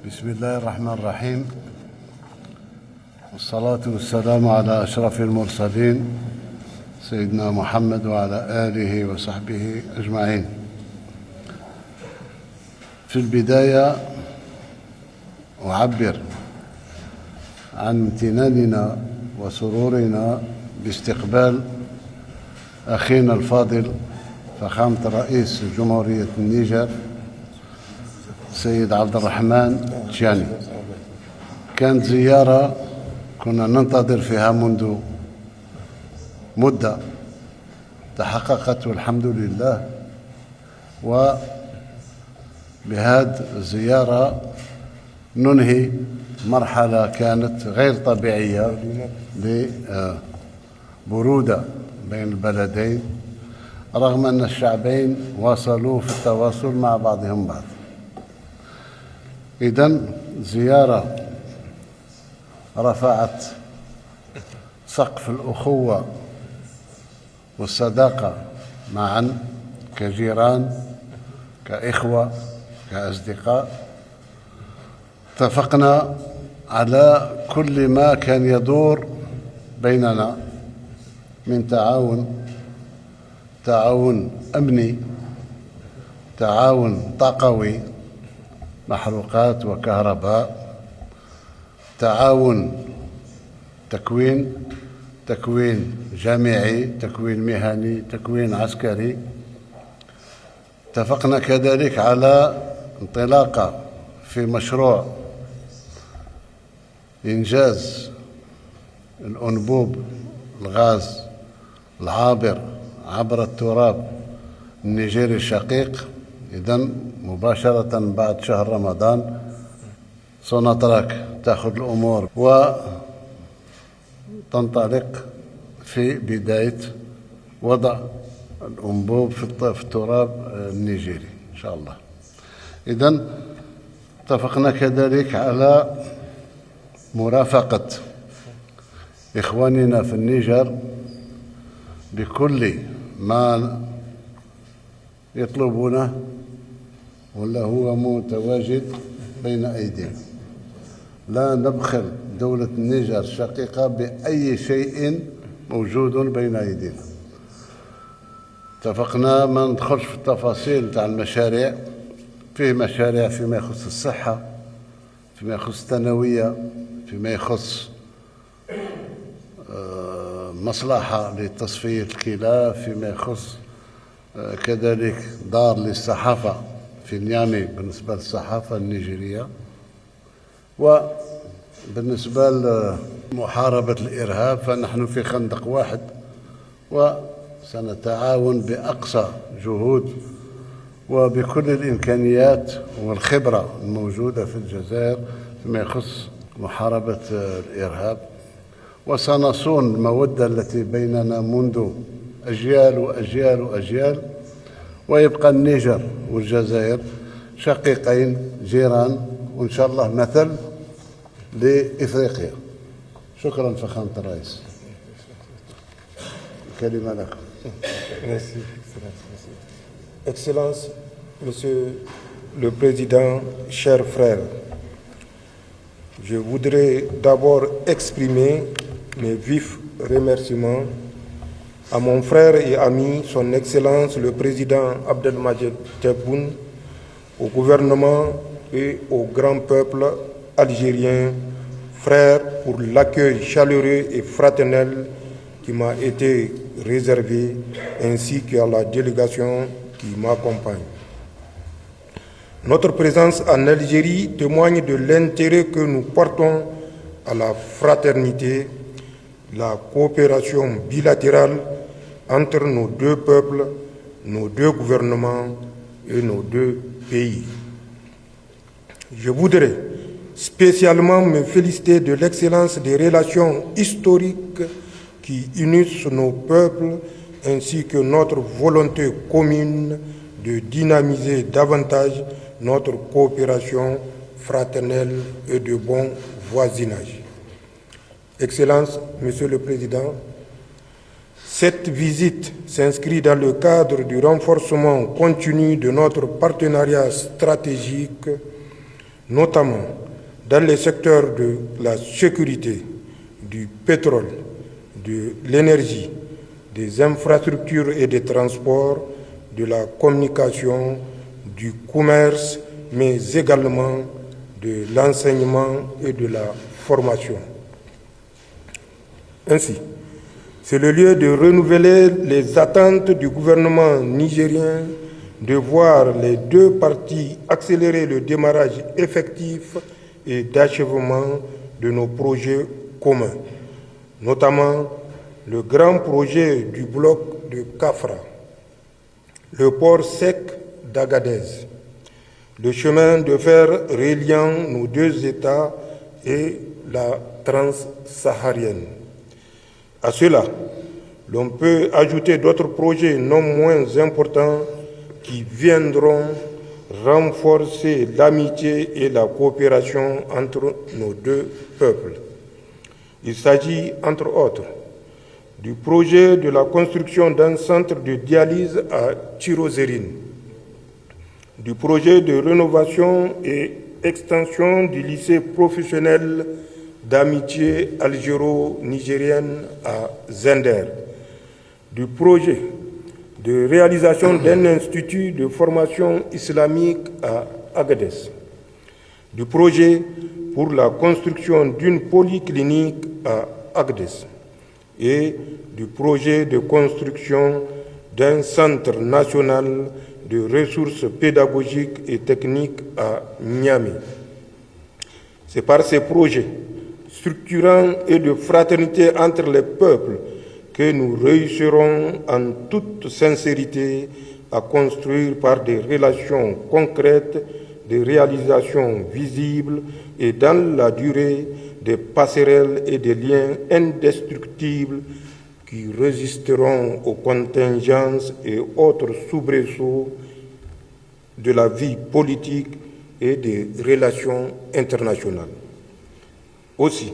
بسم الله الرحمن الرحيم، والصلاة والسلام على أشرف المرسلين سيدنا محمد وعلى آله وصحبه أجمعين. في البداية أعبر عن امتناننا وسرورنا باستقبال أخينا الفاضل فخامة رئيس جمهورية النيجر سيد عبد الرحمن تشاني. كانت زيارة كنا ننتظر فيها منذ مدة، تحققت والحمد لله. وبهذه الزيارة ننهي مرحلة كانت غير طبيعية لبرودة بين البلدين، رغم أن الشعبين واصلوا في التواصل مع بعضهم بعض. إذن زيارة رفعت سقف الأخوة والصداقة معا كجيران، كإخوة، كأصدقاء. اتفقنا على كل ما كان يدور بيننا من تعاون أمني، تعاون طاقوي، محروقات وكهرباء، تعاون تكوين جامعي، تكوين مهني، تكوين عسكري. اتفقنا كذلك على انطلاقة في مشروع إنجاز الأنبوب الغاز العابر عبر التراب النيجيري الشقيق. إذن مباشرة بعد شهر رمضان سوناتراك تأخذ الأمور وتنطلق في بداية وضع الأنبوب في التراب النيجيري إن شاء الله. إذن اتفقنا كذلك على مرافقة إخواننا في النيجر بكل ما يطلبونه ولا هو متواجد بين أيدينا. لا نبخل دولة النيجر الشقيقة بأي شيء موجود بين أيدينا. اتفقنا ما ندخلش في التفاصيل تاع المشاريع، فيه مشاريع فيما يخص الصحة، فيما يخص الثانوية، فيما يخص مصلحة لتصفية الكلى، فيما يخص كذلك دار للصحافة في نيامي بالنسبة للصحافة النيجيرية، وبالنسبة لمحاربة الإرهاب فنحن في خندق واحد، وسنتعاون بأقصى جهود وبكل الإمكانيات والخبرة الموجودة في الجزائر فيما يخص محاربة الإرهاب. وسنصون المودة التي بيننا منذ أجيال وأجيال وأجيال، ويبقى النيجر والجزائر شقيقين جيران، وإن شاء الله مثل لإفريقيا. شكرا فخامة الرئيس. الكلمة لكم. Merci, Excellence, Monsieur le Président, chers frères, je voudrais d'abord exprimer mes vifs remerciements à mon frère et ami, son Excellence le Président Abdelmadjid Tebboune, au gouvernement et au grand peuple algérien, frères, pour l'accueil chaleureux et fraternel qui m'a été réservé, ainsi qu'à la délégation qui m'accompagne. Notre présence en Algérie témoigne de l'intérêt que nous portons à la fraternité, la coopération bilatérale entre nos deux peuples, nos deux gouvernements et nos deux pays. Je voudrais spécialement me féliciter de l'excellence des relations historiques qui unissent nos peuples, ainsi que notre volonté commune de dynamiser davantage notre coopération fraternelle et de bon voisinage. Excellence, Monsieur le Président, cette visite s'inscrit dans le cadre du renforcement continu de notre partenariat stratégique notamment dans les secteurs de la sécurité, du pétrole, de l'énergie, des infrastructures et des transports, de la communication, du commerce, mais également de l'enseignement et de la formation. Ainsi, c'est le lieu de renouveler les attentes du gouvernement nigérien de voir les deux parties accélérer le démarrage effectif et d'achèvement de nos projets communs, notamment le grand projet du bloc de Kafra, le port sec d'Agadez, le chemin de fer reliant nos deux États et la transsaharienne. À cela, l'on peut ajouter d'autres projets non moins importants qui viendront renforcer l'amitié et la coopération entre nos deux peuples. Il s'agit, entre autres, du projet de la construction d'un centre de dialyse à Tirozérine, du projet de rénovation et extension du lycée professionnel d'amitié algéro-nigérienne à Zender, du projet de réalisation d'un institut de formation islamique à Agadez, du projet pour la construction d'une polyclinique à Agadez et du projet de construction d'un centre national de ressources pédagogiques et techniques à Niamey. C'est par ces projets structurants et de fraternité entre les peuples que nous réussirons en toute sincérité à construire par des relations concrètes, des réalisations visibles et dans la durée des passerelles et des liens indestructibles qui résisteront aux contingences et autres soubresauts de la vie politique et des relations internationales. Aussi,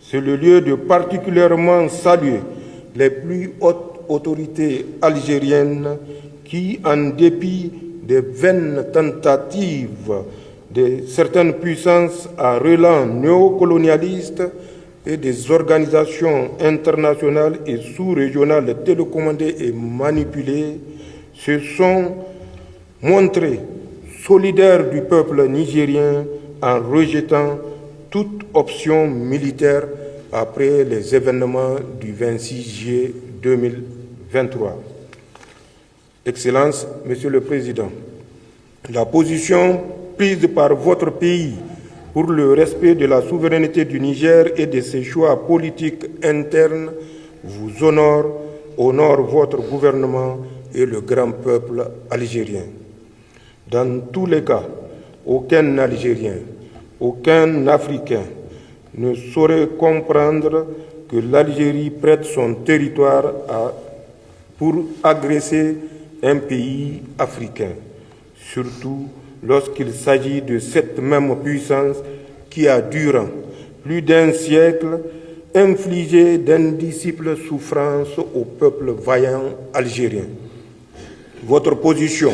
c'est le lieu de particulièrement saluer les plus hautes autorités algériennes qui, en dépit des vaines tentatives de certaines puissances à relents néocolonialistes et des organisations internationales et sous-régionales télécommandées et manipulées, se sont montrées solidaires du peuple nigérien en rejetant toute option militaire après les événements du 26 juillet 2023. Excellences, Monsieur le Président, la position prise par votre pays pour le respect de la souveraineté du Niger et de ses choix politiques internes vous honore votre gouvernement et le grand peuple algérien. Dans tous les cas, aucun Algérien, aucun Africain ne saurait comprendre que l'Algérie prête son territoire pour agresser un pays africain, surtout lorsqu'il s'agit de cette même puissance qui a, durant plus d'un siècle, infligé d'indicibles souffrances au peuple vaillant algérien. Votre position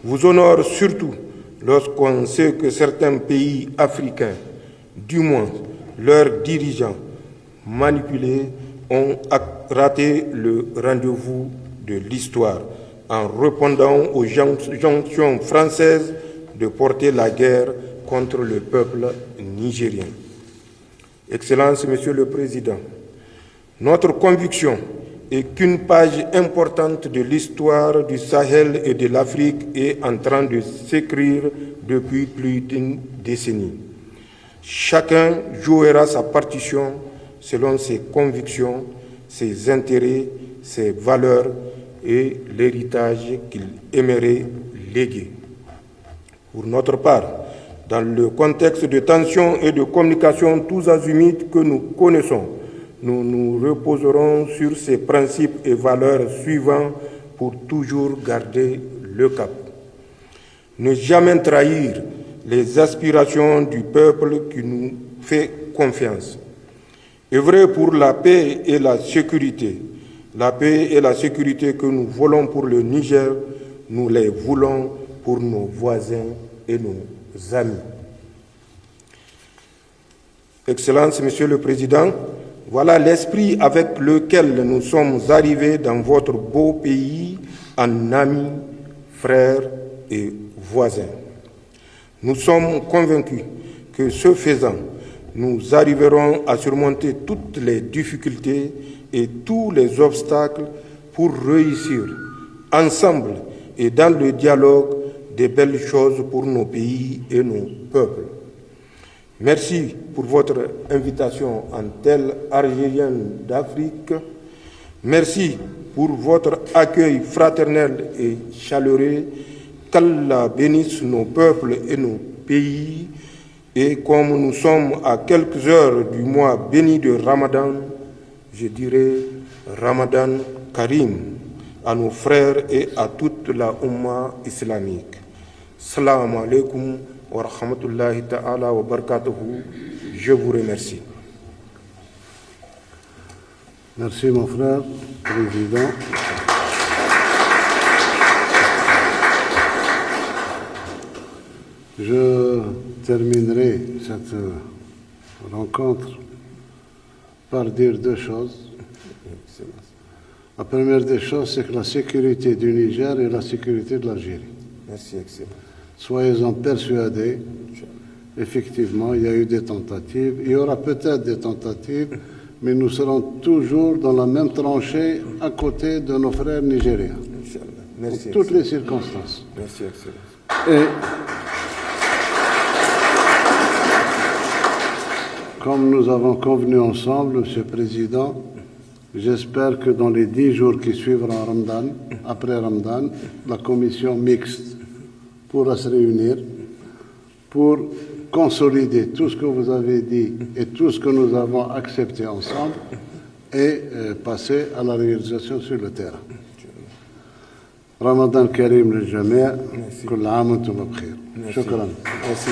vous honore surtout lorsqu'on sait que certains pays africains, du moins leurs dirigeants manipulés, ont raté le rendez-vous de l'histoire en répondant aux injonctions françaises de porter la guerre contre le peuple nigérien. Excellences, Monsieur le Président, notre conviction est qu'une page importante de l'histoire du Sahel et de l'Afrique est en train de s'écrire depuis plus d'une décennie. Chacun jouera sa partition selon ses convictions, ses intérêts, ses valeurs et l'héritage qu'il aimerait léguer. Pour notre part, dans le contexte de tensions et de communication tous azimuts que nous connaissons, nous nous reposerons sur ces principes et valeurs suivants pour toujours garder le cap. Ne jamais trahir les aspirations du peuple qui nous fait confiance. Œuvrer pour la paix et la sécurité. La paix et la sécurité que nous voulons pour le Niger, nous les voulons pour nos voisins et nos amis. Excellences, Monsieur le Président, voilà l'esprit avec lequel nous sommes arrivés dans votre beau pays en amis, frères et voisins. Nous sommes convaincus que ce faisant, nous arriverons à surmonter toutes les difficultés et tous les obstacles pour réussir ensemble et dans le dialogue des belles choses pour nos pays et nos peuples. Merci pour votre invitation en terre algérienne d'Afrique. Merci pour votre accueil fraternel et chaleureux. Qu'Allah bénisse nos peuples et nos pays. Et comme nous sommes à quelques heures du mois béni de Ramadan, je dirais Ramadan Karim à nos frères et à toute la Ummah islamique. Salam alaikum wa rahmatullahi ta'ala wa barakatuhu. Je vous remercie. Merci mon frère, Président. Je terminerai cette rencontre par dire deux choses. La première des choses, c'est que la sécurité du Niger est la sécurité de l'Algérie. Merci, Excellence. Soyez-en persuadés, effectivement, il y a eu des tentatives, il y aura peut-être des tentatives, mais nous serons toujours dans la même tranchée à côté de nos frères nigériens. Merci, pour toutes les circonstances. Merci, Excellence. Et comme nous avons convenu ensemble, Monsieur le Président, j'espère que dans les 10 jours qui suivront Ramadan, après Ramadan, la commission mixte pourra se réunir pour consolider tout ce que vous avez dit et tout ce que nous avons accepté ensemble et passer à la réalisation sur le terrain. Ramadan Karim للجميع. كل عام وانتم بخير. شكرا. Merci.